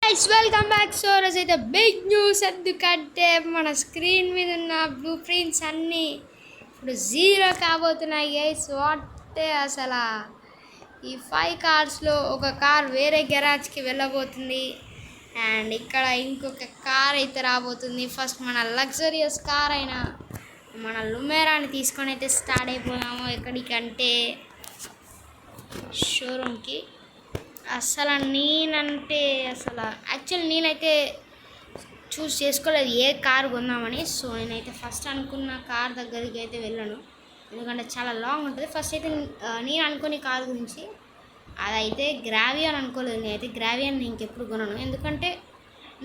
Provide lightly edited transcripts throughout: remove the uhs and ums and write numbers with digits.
Guys welcome back. So అయితే big news ఎందుకంటే మన స్క్రీన్ మీద ఉన్న బ్లూ ప్రింట్స్ అన్నీ ఇప్పుడు జీరో కాబోతున్నాయి గైస్. వాట్ అసలు ఈ 5 కార్స్లో ఒక కార్ వేరే గెరాజ్కి వెళ్ళబోతుంది అండ్ ఇక్కడ ఇంకొక కార్ అయితే రాబోతుంది. ఫస్ట్ మన లగ్జరియస్ కార్ అయిన మన లుమెరాని తీసుకొని అయితే స్టార్ట్ అయిపోదాము. ఎక్కడికంటే షోరూమ్కి. అసలు నేనంటే యాక్చువల్ నేనైతే చూస్ చేసుకోలేదు ఏ కార్ కొందామని. సో నేనైతే ఫస్ట్ అనుకున్న కార్ దగ్గరికి అయితే వెళ్ళాను, ఎందుకంటే చాలా లాంగ్ ఉంటుంది. ఫస్ట్ అయితే నేను అనుకునే కార్ గురించి అదైతే గ్రావియన్ అనుకోలేదు. నేనైతే గ్రావియన్ ఇంకెప్పుడు కొనను, ఎందుకంటే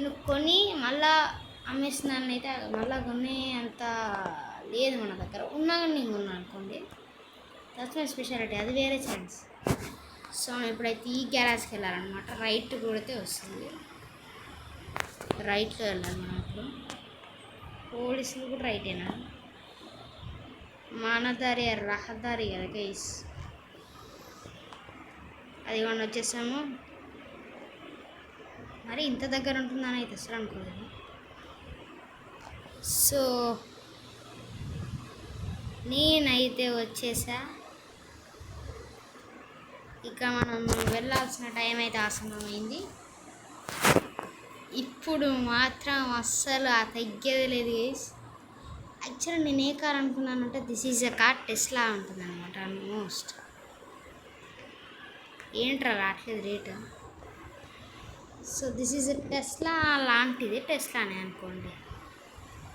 నువ్వు కొని మళ్ళా అమ్మేస్తున్నాను అయితే మళ్ళీ కొనే అంత లేదు మన దగ్గర. ఉన్నా కానీ నేను కొన్నాను అనుకోండి, దట్స్ మై స్పెషాలిటీ, అది వేరే ఛాన్స్. సో ఇప్పుడైతే ఈ గ్యారేజ్కి వెళ్ళాలన్నమాట. రైట్ కొడితే వస్తుంది, రైట్లో వెళ్ళాలి మనం. ఇప్పుడు పోలీసులు కూడా రైటేనా, మానదారి రహదారి కదా గైస్. అది కొన్ని వచ్చేసాము. మరి ఇంత దగ్గర ఉంటుందని అయితే అసలు అనుకోలేదు. సో నేనైతే వచ్చేసా. ఇక మనం వెళ్ళాల్సిన టైం అయితే ఆసన్నమైంది. ఇప్పుడు మాత్రం అస్సలు తగ్గేది లేదు గైస్. యాక్చువల్లీ నేను ఏ కార్ అనుకున్నానంటే this is a car, Tesla ఉంటుంది అనమాట. ఆల్మోస్ట్ ఏంట్రా రావట్లేదు rate. So this is a Tesla లాంటిది, టెస్లానే అనుకోండి.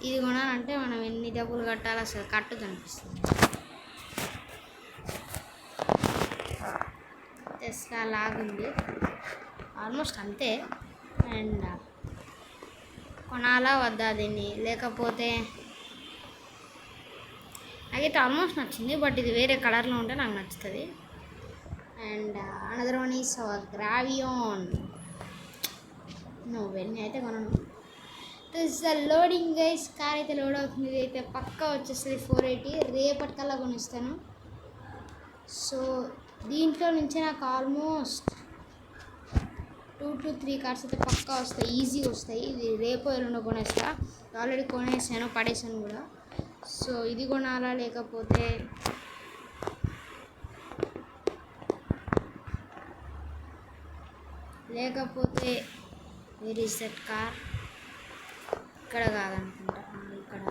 ఇది కొనాలంటే మనం ఎన్ని డబ్బులు కట్టాలో అసలు కట్టదు అనిపిస్తుంది. టెస్లా లాగుంది ఆల్మోస్ట్ అంతే. అండ్ కొనాలా వద్దా దీన్ని, లేకపోతే నాకైతే ఆల్మోస్ట్ నచ్చింది, బట్ ఇది వేరే కలర్లో ఉంటే నాకు నచ్చుతుంది. అండ్ అనదర్ వన్ ఈస్ గ్రావియోన్. నువ్వు వెళ్ళి అయితే కొనను. This the loading guys. Car అయితే లోడ్ అవుతుంది. ఇది అయితే పక్కా వచ్చేస్తుంది 480. రేపటికల్లా కొనిస్తాను. సో దీంట్లో నుంచి నాకు ఆల్మోస్ట్ 2 to 3 కార్స్ అయితే పక్కా వస్తాయి, ఈజీగా వస్తాయి. ఇది రేపు ఎల్లుండో కొనేస్తా. ఆల్రెడీ కొనేసాను, పడేసాను కూడా. సో ఇది కొనాలా లేకపోతే వేర్ ఈస్ దట్ కార్? ఇక్కడ కాదనుకుంటా, ఇక్కడ.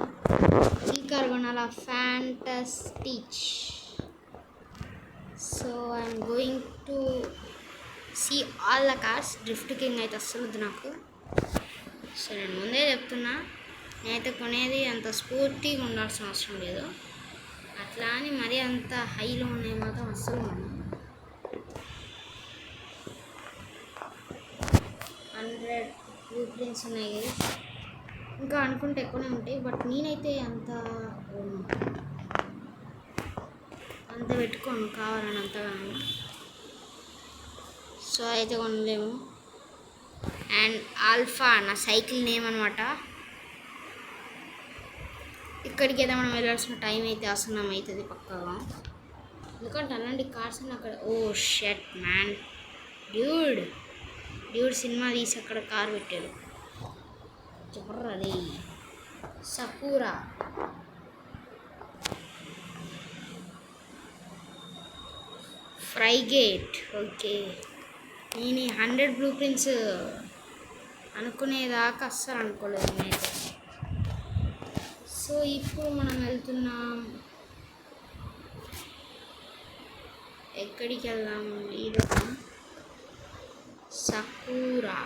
ఈ కార్ కొనాలా, fantastic. So I'm going to see all the cars. Drift king అయితే అస్సలు వద్దు నాకు. సో నేను ముందే చెప్తున్నా, నేనైతే కొనేది అంత స్పోర్టీగా ఉండాల్సిన అవసరం లేదు. అట్లా అని మరీ అంత హైలో ఉన్నాయి మాత్రం అస్సలు ఉన్నాను. 100 బ్లూ ప్రింట్స్ ఉన్నాయి కదా, ఇంకా అనుకుంటే ఎక్కువనే ఉంటాయి. బట్ నేనైతే అంత పెట్టుకోను కావాలని అంతగాను. సో అయితే కొనలేము. అండ్ ఆల్ఫా నా సైకిల్ నేమ్ అనమాట. ఇక్కడికి అయితే మనం వెళ్ళాల్సిన టైం అయితే ఆసన్నం అవుతుంది పక్కగా, ఎందుకంటే అలాంటి కార్స్ అని అక్కడ. ఓ షట్ మ్యాన్, డ్యూడ్ సినిమా తీసి అక్కడ కార్ పెట్టాడు. చెప్పర్రది సకూరా. ఫ్రైగేట్. ఓకే, నేను 100 బ్లూ ప్రింట్స్ అనుకునేదాకా అస్సలు అనుకోలేదు నేనైతే. సో ఇప్పుడు మనం వెళ్తున్నాం. ఎక్కడికి వెళ్దాము? ఈరోజు సకూరా.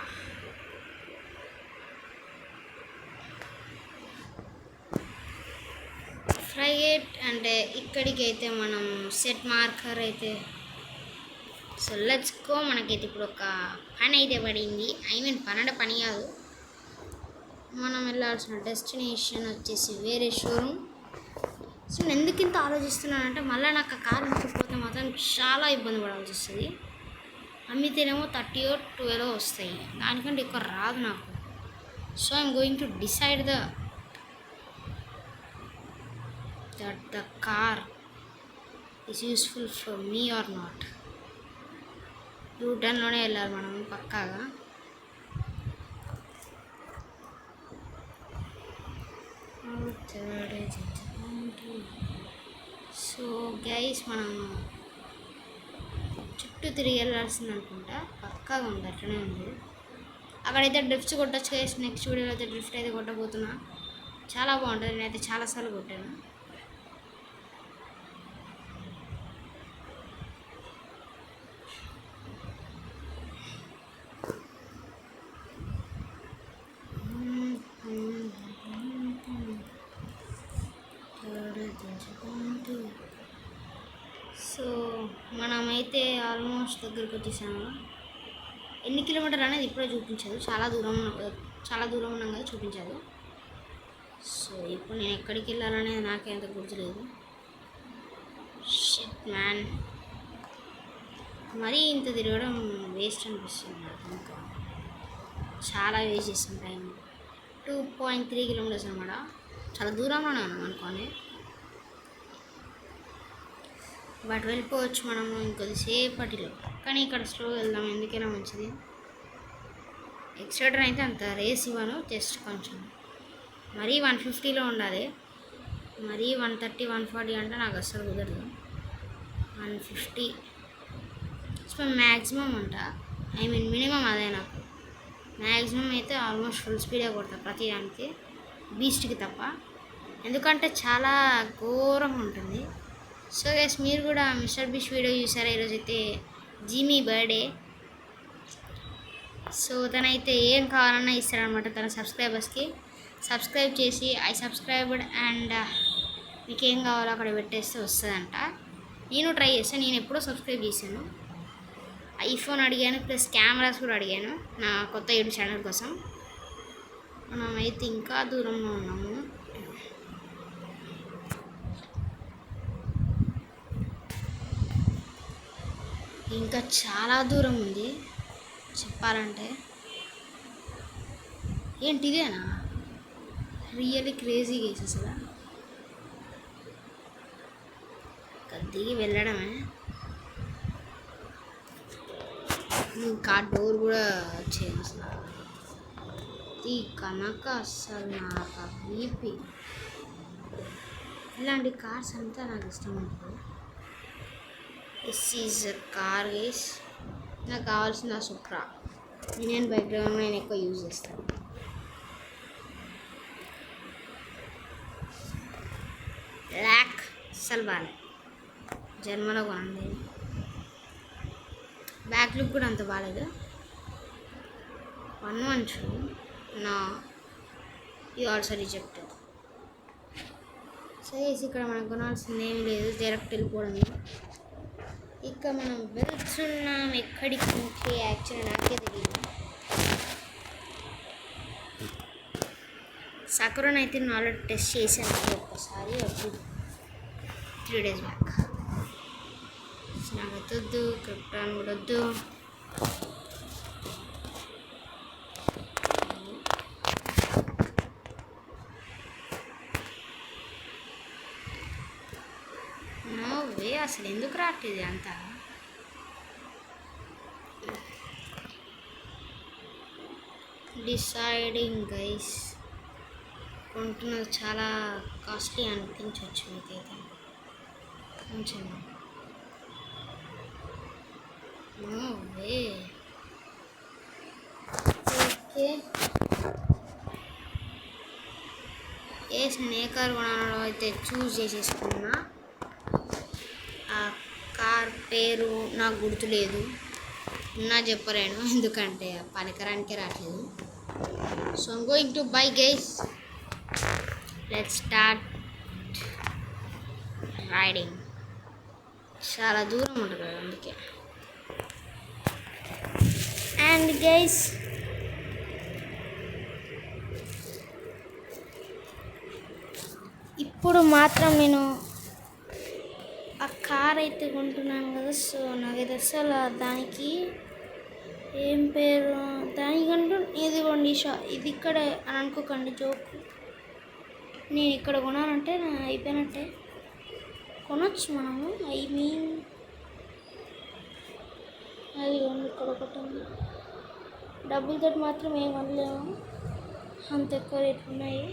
ఫ్రైగేట్ అంటే ఇక్కడికైతే మనం సెట్ మార్కర్ అయితే. So let's go. మనకైతే ఇప్పుడు ఒక పని అయితే పడింది. పని కాదు, మనం వెళ్ళాల్సిన డెస్టినేషన్ వచ్చేసి వేరే షోరూమ్. సో నేను ఎందుకు ఇంత ఆలోచిస్తున్నానంటే మళ్ళీ నాకు ఆ కార్ అమ్ముకుపోతే మాత్రం చాలా ఇబ్బంది పడాల్సి వస్తుంది. అమ్మితేనేమో 30 or 12 వస్తాయి, దానికంటే ఎక్కువ రాదు నాకు. So I'm going to decide that the car is useful for me or not. యూటర్న్లోనే వెళ్ళాలి మనం పక్కాగా. గైస్ మనం చుట్టూ తిరిగి వెళ్ళాల్సింది అనుకుంటా, పక్కాగా ఉంది, అట్లనే ఉంది. అక్కడైతే డ్రిఫ్ట్స్ కొట్టచ్చు గైస్. నెక్స్ట్ వీడియోలో అయితే డ్రిఫ్ట్ అయితే కొట్టబోతున్నా. చాలా బాగుంటుంది, నేనైతే చాలాసార్లు కొట్టాను. సో మనమైతే ఆల్మోస్ట్ దగ్గరికి వచ్చేసాము. ఎన్ని కిలోమీటర్లు అనేది ఇప్పుడే చూపించదు, చాలా దూరం ఉన్నాం కదా చూపించదు. సో ఇప్పుడు నేను ఎక్కడికి వెళ్ళాలనేది నాకే అంత గుర్తులేదు. షిట్ మ్యాన్, మరీ ఇంత తిరగడం వేస్ట్ అనిపిస్తుంది నాకు. ఇంకా చాలా వేస్ట్ చేస్తాను టైం. 2.3 కిలోమీటర్స్ అనమాట, చాలా దూరంలోనే ఉన్నాం అనుకోండి. బట్ వెళ్ళిపోవచ్చు మనము ఇంకొద్దిసేపటిలో, కానీ ఇక్కడ స్లో వెళ్దాం, ఎందుకైనా మంచిది. ఎక్స్ట్రా అయితే అంత రేస్ ఇవ్వను, జస్ట్ కొంచెం. మరీ 150లో ఉండాలి, మరీ 130 140 అంటే నాకు అస్సలు కుదరదు. 150 సో మ్యాక్సిమం అంట, ఐ మీన్ మినిమం అదే. నాకు మ్యాక్సిమం అయితే ఆల్మోస్ట్ ఫుల్ స్పీడే కొడతా ప్రతి దానికి, బీస్ట్కి తప్ప, ఎందుకంటే చాలా ఘోరంగా ఉంటుంది. సో గైస్ మీరు కూడా మిస్టర్ బీస్ట్ వీడియో చూసారా? ఈరోజు అయితే జిమీ బర్త్డే. సో తనైతే ఏం కావాలన్నా ఇస్తారనమాట తన సబ్స్క్రైబర్స్కి. సబ్స్క్రైబ్ చేసి ఐ సబ్స్క్రైబ్డ్ అండ్ మీకు ఏం కావాలో అక్కడ పెట్టేస్తే వస్తుందంట. నేను ట్రై చేస్తాను, నేను ఎప్పుడో సబ్స్క్రైబ్ చేశాను. ఐఫోన్ అడిగాను, ప్లస్ కెమెరాస్ కూడా అడిగాను నా కొత్త యూట్యూబ్ ఛానల్ కోసం. మనమైతే ఇంకా దూరంలో ఉన్నాము. ఇంకా చాలా దూరం ఉంది చెప్పాలంటే. ఏంటి ఇదేనా? రియల్లీ క్రేజీ కేసు అసలు. దిగి వెళ్ళడమే. ఇంకా డోర్ కూడా వచ్చేది అసలు. ఈ కనుక అసలు నాకు బీపీ. ఇలాంటి కార్స్ అంతా నాకు ఇష్టం ఉంటుంది. This is car guys. నాకు కావాల్సిన సుప్రా ఇండియన్ బ్యాక్గ్రౌండ్ నేను ఎక్కువ యూజ్ చేస్తాను. బ్లాక్ అస్సలు బాగాలేదు, జన్మలో కొనండి. బ్యాక్ లుక్ కూడా అంత బాగాలేదు. 112 నా యూ ఆల్సో రిజెక్టెడ్. సో ఇక్కడ మనకు కొనాల్సింది ఏమీ లేదు, డైరెక్ట్ వెళ్ళిపోవడమే. ఇక మనం వెళ్తున్నాం ఎక్కడికి నుంచి యాక్చువల్లీ నాకే తెలియదు. సకురన్ అయితే నేను ఆల్రెడీ టెస్ట్ చేశాను ఒక్కసారి, 3 days బ్యాక్. నాకు వద్దు, క్రిప్టాన్ కూడా వద్దు. నోవే, అసలు ఎందుకు రావట్లేదు అంతా? డిసైడింగ్ గైస్, కొంటున్నది చాలా కాస్ట్లీ అనిపించవచ్చు మీకైతే కొంచెం. నోవే. ఓకే నేను ఏ కార్ కొనాలో అయితే చూస్ చేసేసుకున్నా. ఆ కార్ పేరు నాకు గుర్తులేదు, ఉన్నా చెప్పలేను ఎందుకంటే పనికరానికే రావట్లేదు. So I'm going to bye guys, let's start riding. చాలా దూరం ఉంటుంది కదా అందుకే. అండ్ గైస్ ఇప్పుడు మాత్రం నేను ఆ కార్ అయితే కొంటున్నాను కదా. సో నాకైతే అసలు దానికి ఏం పేరు, దానికంటూ ఇదిగోండి ఇది ఇక్కడ అని అనుకోకండి, జోక్. నేను ఇక్కడ కొనాలంటే అయిపోయినట్టే, కొనొచ్చు మనము. ఐ మీన్ అది ఇక్కడ ఒకటి ఉంది, డబ్బులతో మాత్రం ఏం అనలేము, అంత ఎక్కువ రేట్లు ఉన్నాయి.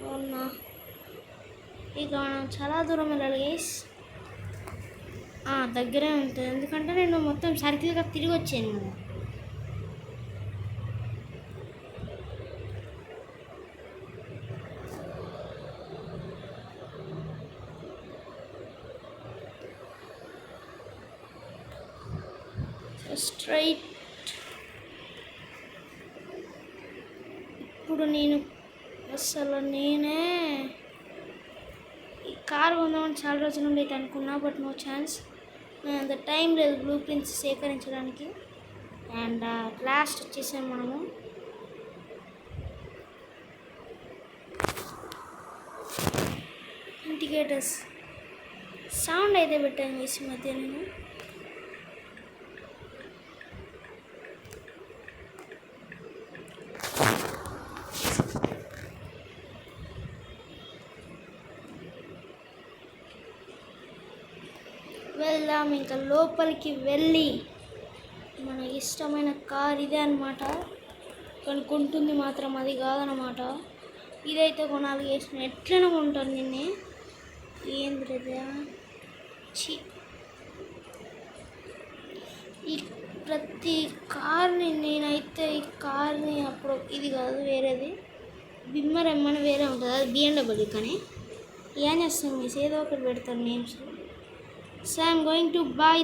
అవునా ఇక మనం చాలా దూరం వెళ్ళాలి గైస్. దగ్గరే ఉంటుంది, ఎందుకంటే నేను మొత్తం సర్కిల్గా తిరిగి వచ్చాను కదా. స్ట్రైట్. ఇప్పుడు నేనే ఈ కార్ కొందామని చాలా రోజుల నుండి అయితే అనుకున్నా, బట్ నో ఛాన్స్. అంత టైం లేదు బ్లూ ప్రింట్స్ సేకరించడానికి. అండ్ లాస్ట్ వచ్చేసాము మనము. ఇండికేటర్స్ సౌండ్ అయితే పెట్టాను ఈ మధ్య నేను. వెళ్దాం ఇంకా లోపలికి వెళ్ళి మన ఇష్టమైన కార్ ఇదే అనమాట. కొనుక్కుంటుంది మాత్రం అది కాదనమాట. ఇదైతే కొనాలి చేసిన ఎట్లనే కొంటాను నిన్నే. ఏంద్రదా ఈ ప్రతి కార్ని నేనైతే ఈ కార్ని అప్పుడు ఇది కాదు వేరేది బిమ్మర్ ఎమ్మని వేరే ఉంటుంది, అది BMW. కానీ ఏం చేస్తాను మీస్ ఏదో ఒకటి పెడతాను names. So I'm going to buy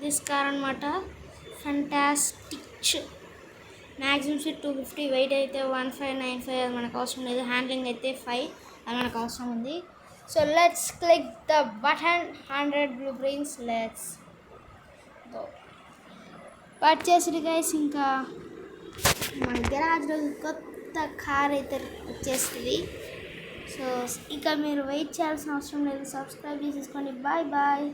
this car అనమాట. ఫంటాస్టిక్. మ్యాక్సిమం సీట్ 250, వెయిట్ అయితే 1595. అది మనకు అవసరం లేదు. హ్యాండ్లింగ్ అయితే 5, అది మనకు అవసరం ఉంది. So let's click the button. 100 blue prints. Let's go. Purchased guys. ఇంకా మన గరాజ్లో కొత్త కార్ అయితే వచ్చేస్తుంది. సో ఇక మీరు వెయిట్ చేయాల్సిన అవసరం లేదు. సబ్స్క్రైబ్ చేసేసుకోండి. Bye bye.